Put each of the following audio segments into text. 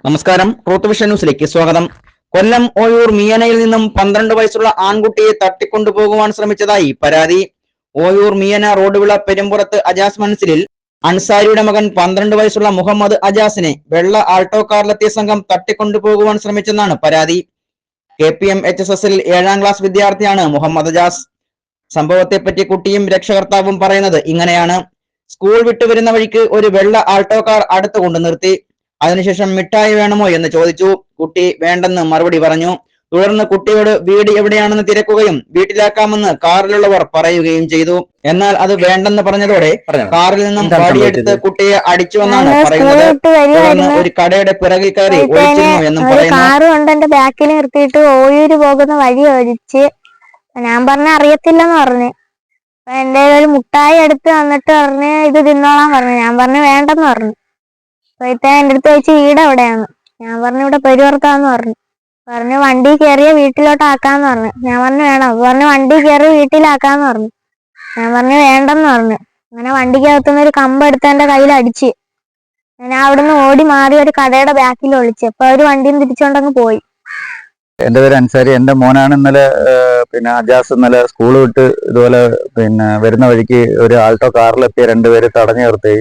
നമസ്കാരം. Truth vision ന്യൂസിലേക്ക് സ്വാഗതം. കൊല്ലം ഓയൂർ മിയനയിൽ നിന്നും 12 വയസ്സുള്ള ആൺകുട്ടിയെ തട്ടിക്കൊണ്ടുപോകുവാൻ ശ്രമിച്ചതായി പരാതി. ഓയൂർ മിയന റോഡുവിള പെരുമ്പുറത്ത് അജാസ് മൻസിലിൽ അൻസാരിയുടെ മകൻ 12 വയസ്സുള്ള മുഹമ്മദ് അജാസിനെ വെള്ള ആൾട്ടോ കാറിലെത്തിയ സംഘം തട്ടിക്കൊണ്ടുപോകുവാൻ ശ്രമിച്ചെന്നാണ് പരാതി. KPM HSSൽ 7ാം ക്ലാസ് വിദ്യാർത്ഥിയാണ് മുഹമ്മദ് അജാസ്. സംഭവത്തെപ്പറ്റി കുട്ടിയും രക്ഷകർത്താവും പറയുന്നത് ഇങ്ങനെയാണ്. സ്കൂൾ വിട്ടുവരുന്ന വഴിക്ക് ഒരു വെള്ള ആൾട്ടോ കാർ അടുത്ത് കൊണ്ടു നിർത്തി. അതിനുശേഷം മിഠായി വേണമോ എന്ന് ചോദിച്ചു. കുട്ടി വേണ്ടെന്ന് മറുപടി പറഞ്ഞു. തുടർന്ന് കുട്ടിയോട് വീട് എവിടെയാണെന്ന് തിരക്കുകയും വീട്ടിലാക്കാമെന്ന് കാറിലുള്ളവർ പറയുകയും ചെയ്തു. എന്നാൽ അത് വേണ്ടെന്ന് പറഞ്ഞതോടെ കാറിൽ നിന്നും വടിയെടുത്ത് കുട്ടിയെ അടിച്ചുവെന്നാണ് പറയുന്നത്. തുടർന്ന് ഒരു കടയുടെ പിറകിൽ കയറി ഒളിച്ചിരുന്നു എന്നും പറയുന്നു. കാറ് കൊണ്ട് എന്റെ ബാക്കിൽ നിർത്തിയിട്ട് ഓയൂര് പോകുന്ന വഴി ഒഴിച്ച് ഞാൻ പറഞ്ഞ അറിയത്തില്ലെന്ന് പറഞ്ഞു. എന്റെ ഒരു മുട്ടായി എടുത്ത് വന്നിട്ട് പറഞ്ഞ് ഇത് തിന്നോളാൻ പറഞ്ഞു. ഞാൻ പറഞ്ഞു വേണ്ടെന്ന് പറഞ്ഞു. അപ്പോഴത്തെ എന്റെ അടുത്ത് ചോദിച്ചു വീട് എവിടെയാണ്. ഞാൻ പറഞ്ഞു ഇവിടെ പെരുവർത്താന്ന് പറഞ്ഞു വണ്ടി കയറിയ വീട്ടിലോട്ട് ആക്കാന്ന് പറഞ്ഞു. ഞാൻ പറഞ്ഞു വേണം. പറഞ്ഞു വണ്ടി കയറി വീട്ടിലാക്കാന്ന് പറഞ്ഞു. ഞാൻ പറഞ്ഞു വേണ്ടെന്ന് പറഞ്ഞു. അങ്ങനെ വണ്ടിക്കകത്തുനിന്ന് ഒരു കമ്പെടുത്ത് എന്റെ കയ്യിൽ അടിച്ച് ഞാൻ അവിടുന്ന് ഓടി മാറി ഒരു കടയുടെ ബാക്കിൽ ഒളിച്ച്. അപ്പൊ അവര് വണ്ടിയും തിരിച്ചോണ്ടങ്ങ് പോയി. എന്റെ പേര് അൻസാരി. എന്റെ മോനാണ് ഇന്നലെ അജാസ് ഇന്നലെ സ്കൂൾ വിട്ട് ഇതുപോലെ വരുന്ന വഴിക്ക് ഒരു ആൾട്ടോ കാറിലെത്തിയ രണ്ടുപേര് തടഞ്ഞു നിർത്തി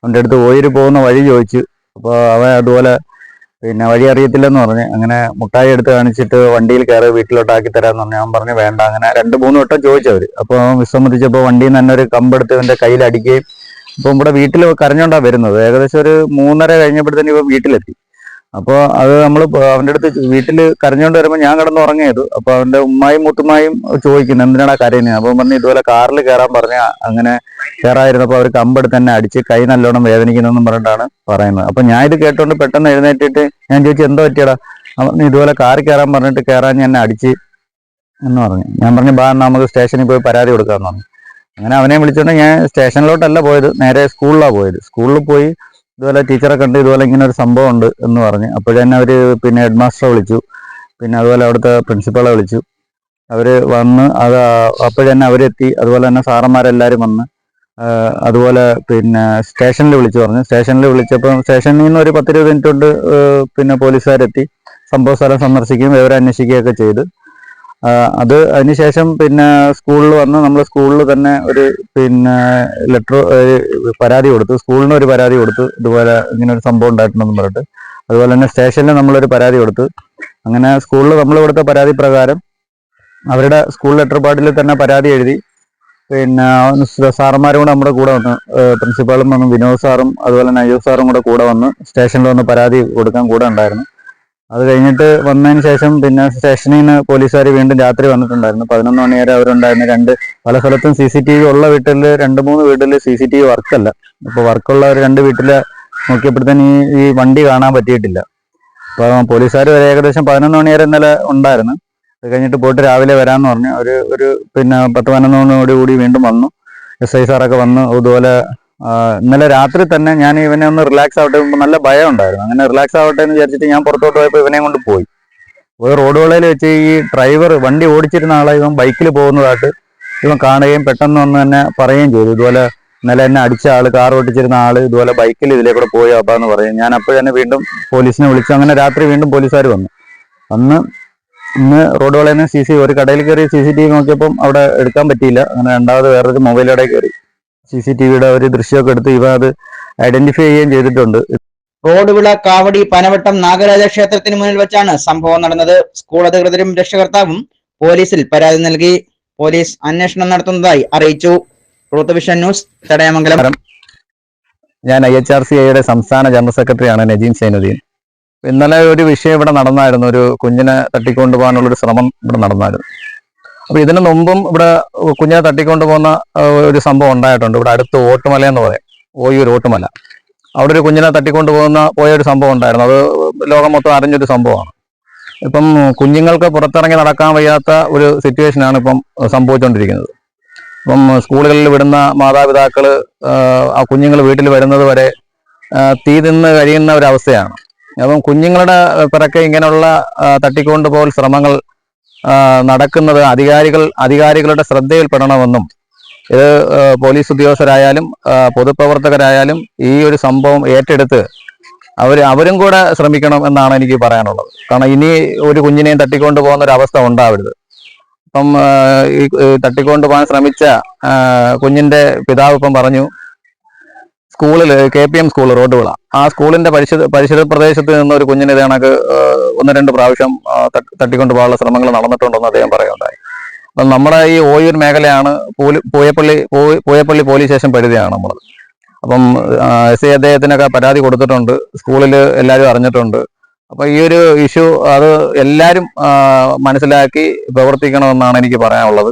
അവൻ്റെ അടുത്ത് ഓയൂര് പോകുന്ന വഴി ചോദിച്ചു. അപ്പോൾ അവൻ അതുപോലെ വഴി അറിയത്തില്ലെന്ന് പറഞ്ഞ് അങ്ങനെ മുട്ടായി എടുത്ത് കാണിച്ചിട്ട് വണ്ടിയിൽ കയറി വീട്ടിലോട്ടാക്കി തരാമെന്ന് പറഞ്ഞു. അവൻ പറഞ്ഞു വേണ്ട. അങ്ങനെ 2-3 വട്ടം ചോദിച്ചവർ. അപ്പോൾ അവൻ വിസമ്മതിച്ചപ്പോൾ വണ്ടിയിൽ നിന്ന് തന്നെ ഒരു കമ്പെടുത്ത് ഇവൻ്റെ കയ്യിൽ അടിക്കുകയും ഇപ്പം ഇവിടെ വീട്ടിൽ കരഞ്ഞോണ്ടാണ് വരുന്നത്. ഏകദേശം ഒരു 3:30 കഴിഞ്ഞപ്പോഴത്തേന് ഇവൻ വീട്ടിലെത്തി. അപ്പോൾ അത് നമ്മൾ അവൻ്റെ അടുത്ത് വീട്ടിൽ കരഞ്ഞുകൊണ്ട് വരുമ്പോൾ ഞാൻ കിടന്ന് ഉറങ്ങിയത്. അപ്പോൾ അവൻ്റെ ഉമ്മായും മുത്തുമായും ചോദിക്കുന്നു എന്തിനാണ് കരയുന്നത്. അപ്പോൾ പറഞ്ഞു ഇതുപോലെ കാറിൽ കയറാൻ പറഞ്ഞ അങ്ങനെ കയറായിരുന്നപ്പോൾ അവർ കമ്പെടുത്ത് തന്നെ അടിച്ച് കൈ നല്ലോണം വേദനിക്കുന്നതെന്നും പറഞ്ഞിട്ടാണ് പറയുന്നത്. അപ്പോൾ ഞാൻ ഇത് കേട്ടോണ്ട് പെട്ടെന്ന് എഴുന്നേറ്റിട്ട് ഞാൻ ചോദിച്ചു എന്താ പറ്റിയടാ. അവൻ ഇതുപോലെ കാറിൽ കയറാൻ പറഞ്ഞിട്ട് കയറാൻ എന്നെ അടിച്ച് എന്ന് പറഞ്ഞു. ഞാൻ പറഞ്ഞു ബാ നമുക്ക് സ്റ്റേഷനിൽ പോയി പരാതി കൊടുക്കാമെന്ന് പറഞ്ഞു. അങ്ങനെ അവനെ വിളിച്ചുകൊണ്ട് ഞാൻ സ്റ്റേഷനിലോട്ടല്ല പോയത്, നേരെ സ്കൂളിലാണ് പോയത്. സ്കൂളിൽ പോയി ഇതുപോലെ ടീച്ചറെ കണ്ട് ഇതുപോലെ ഇങ്ങനെ ഒരു സംഭവം ഉണ്ട് എന്ന് പറഞ്ഞ് അപ്പോഴന്നെ അവർ ഹെഡ് മാസ്റ്ററെ വിളിച്ചു. അതുപോലെ അവിടുത്തെ പ്രിൻസിപ്പളെ വിളിച്ചു. അവർ വന്ന് അത് അപ്പോഴന്നെ അവരെത്തി. അതുപോലെ തന്നെ സാറന്മാരെല്ലാവരും വന്ന് അതുപോലെ സ്റ്റേഷനിൽ വിളിച്ചു പറഞ്ഞു. സ്റ്റേഷനിൽ വിളിച്ചപ്പോൾ സ്റ്റേഷനിൽ നിന്ന് ഒരു 10-20 മിനിറ്റ് കൊണ്ട് പോലീസുകാരെത്തി സംഭവ സ്ഥലം സന്ദർശിക്കുകയും വിവരം അന്വേഷിക്കുകയൊക്കെ ചെയ്ത് അതിനുശേഷം സ്കൂളിൽ വന്ന് നമ്മൾ സ്കൂളിൽ തന്നെ ഒരു ലെറ്റർ പരാതി കൊടുത്തു. സ്കൂളിന് ഒരു പരാതി കൊടുത്തു ഇതുപോലെ ഇങ്ങനെ ഒരു സംഭവം ഉണ്ടായിട്ടുണ്ടെന്ന് പറഞ്ഞിട്ട്. അതുപോലെ തന്നെ സ്റ്റേഷനിൽ നമ്മളൊരു പരാതി കൊടുത്തു. അങ്ങനെ സ്കൂളിൽ നമ്മൾ കൊടുത്ത പരാതി പ്രകാരം അവരുടെ സ്കൂൾ ലെറ്റർ പാഡിൽ തന്നെ പരാതി എഴുതി. സാറന്മാരും കൂടെ നമ്മുടെ കൂടെ വന്ന് പ്രിൻസിപ്പാളും വന്ന് വിനോദ് സാറും അതുപോലെ തന്നെ അയ്യൂബ് സാറും കൂടെ വന്ന് സ്റ്റേഷനിൽ വന്ന് പരാതി കൊടുക്കാൻ കൂടെ ഉണ്ടായിരുന്നു. അത് കഴിഞ്ഞിട്ട് വന്നതിന് ശേഷം സ്റ്റേഷനിൽ നിന്ന് പോലീസുകാർ വീണ്ടും രാത്രി വന്നിട്ടുണ്ടായിരുന്നു. 11 മണി വരെ അവരുണ്ടായിരുന്നു. പല സ്ഥലത്തും CCTV ഉള്ള വീട്ടിൽ 2-3 വീട്ടിൽ CCTV വർക്കല്ല. അപ്പോൾ വർക്കുള്ള ഒരു 2 വീട്ടിൽ നോക്കിയപ്പോഴത്തേന് ഈ വണ്ടി കാണാൻ പറ്റിയിട്ടില്ല. അപ്പോൾ പോലീസുകാർ ഏകദേശം 11 മണി വരെ ഇന്നലെ ഉണ്ടായിരുന്നു. അത് കഴിഞ്ഞിട്ട് പോയിട്ട് രാവിലെ വരാമെന്ന് പറഞ്ഞു. ഒരു 10-11 മണിയോടുകൂടി വീണ്ടും വന്നു. SI സാറൊക്കെ വന്നു. അതുപോലെ ഇന്നലെ രാത്രി തന്നെ ഞാൻ ഇവനെ ഒന്ന് റിലാക്സ് ആവട്ടെ, നല്ല ഭയം ഉണ്ടായിരുന്നു. അങ്ങനെ റിലാക്സ് ആവട്ടെ എന്ന് വിചാരിച്ചിട്ട് ഞാൻ പുറത്തോട്ട് പോയപ്പോൾ ഇവനെ കൊണ്ട് പോയി. റോഡുകളിൽ വെച്ച് ഈ ഡ്രൈവർ വണ്ടി ഓടിച്ചിരുന്ന ആളെ ഇവൻ ബൈക്കിൽ പോകുന്നതായിട്ട് ഇവൻ കാണുകയും പെട്ടെന്ന് വന്ന് തന്നെ പറയുകയും ചെയ്തു. ഇതുപോലെ ഇന്നലെ എന്നെ അടിച്ച ആള്, കാർ ഓടിച്ചിരുന്ന ആള് ഇതുപോലെ ബൈക്കിൽ ഇതിലേക്കൂടെ പോയി അപ്പാന്ന് പറയും. ഞാൻ അപ്പോഴന്നെ വീണ്ടും പോലീസിനെ വിളിച്ചു. അങ്ങനെ രാത്രി വീണ്ടും പോലീസുകാർ വന്ന് ഇന്ന് റോഡുകളിൽ നിന്ന് ഒരു കടയിൽ കയറി CCTV നോക്കിയപ്പം അവിടെ എടുക്കാൻ പറ്റിയില്ല. അങ്ങനെ രണ്ടാമത് വേറൊരു മൊബൈലോടെ കയറി CCTVയുടെ ഒരു ദൃശ്യമൊക്കെ എടുത്ത് ഇവ അത് ഐഡന്റിഫൈ ചെയ്യുകയും ചെയ്തിട്ടുണ്ട്. റോഡുവിള കാവടി പനവട്ടം നാഗരാജ ക്ഷേത്രത്തിന് മുന്നിൽ വെച്ചാണ് സംഭവം നടന്നത്. സ്കൂൾ അധികൃതരും രക്ഷകർത്താവും പോലീസിൽ പരാതി നൽകി. പോലീസ് അന്വേഷണം നടത്തുന്നതായി അറിയിച്ചു. Truth vision news, Chadayamangalam. ഞാൻ IHRCIയുടെ സംസ്ഥാന ജനറൽ സെക്രട്ടറിയാണ് നജീം സൈനുദ്ദീൻ. ഇന്നലെ ഒരു വിഷയം ഇവിടെ നടന്നായിരുന്നു. ഒരു കുഞ്ഞിനെ തട്ടിക്കൊണ്ടുപോകാനുള്ളൊരു ശ്രമം ഇവിടെ നടന്നായിരുന്നു. അപ്പോൾ ഇതിനു മുമ്പും ഇവിടെ കുഞ്ഞിനെ തട്ടിക്കൊണ്ടുപോകുന്ന ഒരു സംഭവം ഉണ്ടായിട്ടുണ്ട്. ഇവിടെ അടുത്ത് ഓട്ടുമല എന്ന് പറയും, ഓയൂർ ഓട്ടുമല. അവിടെ ഒരു കുഞ്ഞിനെ പോയൊരു സംഭവം ഉണ്ടായിരുന്നു. അത് ലോകം മൊത്തം അറിഞ്ഞൊരു സംഭവമാണ്. ഇപ്പം കുഞ്ഞുങ്ങൾക്ക് പുറത്തിറങ്ങി നടക്കാൻ വയ്യാത്ത ഒരു സിറ്റുവേഷനാണ് ഇപ്പം സംഭവിച്ചുകൊണ്ടിരിക്കുന്നത്. ഇപ്പം സ്കൂളുകളിൽ വിടുന്ന മാതാപിതാക്കൾ ആ കുഞ്ഞുങ്ങൾ വീട്ടിൽ വരുന്നത് വരെ തീ നിന്ന് കഴിയുന്ന ഒരവസ്ഥയാണ്. അപ്പം കുഞ്ഞുങ്ങളുടെ പിറക്കെ ഇങ്ങനെയുള്ള തട്ടിക്കൊണ്ടുപോകൽ ശ്രമങ്ങൾ നടക്കുന്നത് അധികാരികളുടെ ശ്രദ്ധയിൽപ്പെടണമെന്നും ഇത് പോലീസ് ഉദ്യോഗസ്ഥരായാലും പൊതുപ്രവർത്തകരായാലും ഈ ഒരു സംഭവം ഏറ്റെടുത്ത് അവരും കൂടെ ശ്രമിക്കണം എന്നാണ് എനിക്ക് പറയാനുള്ളത്. കാരണം ഇനി ഒരു കുഞ്ഞിനെയും തട്ടിക്കൊണ്ട് പോകുന്ന ഒരു അവസ്ഥ ഉണ്ടാവരുത്. ഇപ്പം ഈ തട്ടിക്കൊണ്ട് പോകാൻ ശ്രമിച്ച കുഞ്ഞിന്റെ പിതാവ് ഇപ്പം പറഞ്ഞു, സ്കൂളിൽ KPM സ്കൂൾ റോഡുവിള, ആ സ്കൂളിന്റെ പരിസര പ്രദേശത്ത് നിന്ന് ഒരു കുഞ്ഞിനെ ഇത് കണക്ക് 1-2 പ്രാവശ്യം തട്ടിക്കൊണ്ട് പോകാനുള്ള ശ്രമങ്ങൾ നടന്നിട്ടുണ്ടെന്ന് അദ്ദേഹം പറയുണ്ടായി. അപ്പം നമ്മുടെ ഈ ഓയൂർ മേഖലയാണ്, പൂയപ്പള്ളി പോലീസ് സ്റ്റേഷൻ പരിധിയാണ് നമ്മൾ. അപ്പം SI അദ്ദേഹത്തിനൊക്കെ പരാതി കൊടുത്തിട്ടുണ്ട്, സ്കൂളിൽ എല്ലാവരും അറിഞ്ഞിട്ടുണ്ട്. അപ്പൊ ഈ ഒരു ഇഷ്യൂ അത് എല്ലാവരും മനസ്സിലാക്കി പ്രവർത്തിക്കണമെന്നാണ് എനിക്ക് പറയാനുള്ളത്.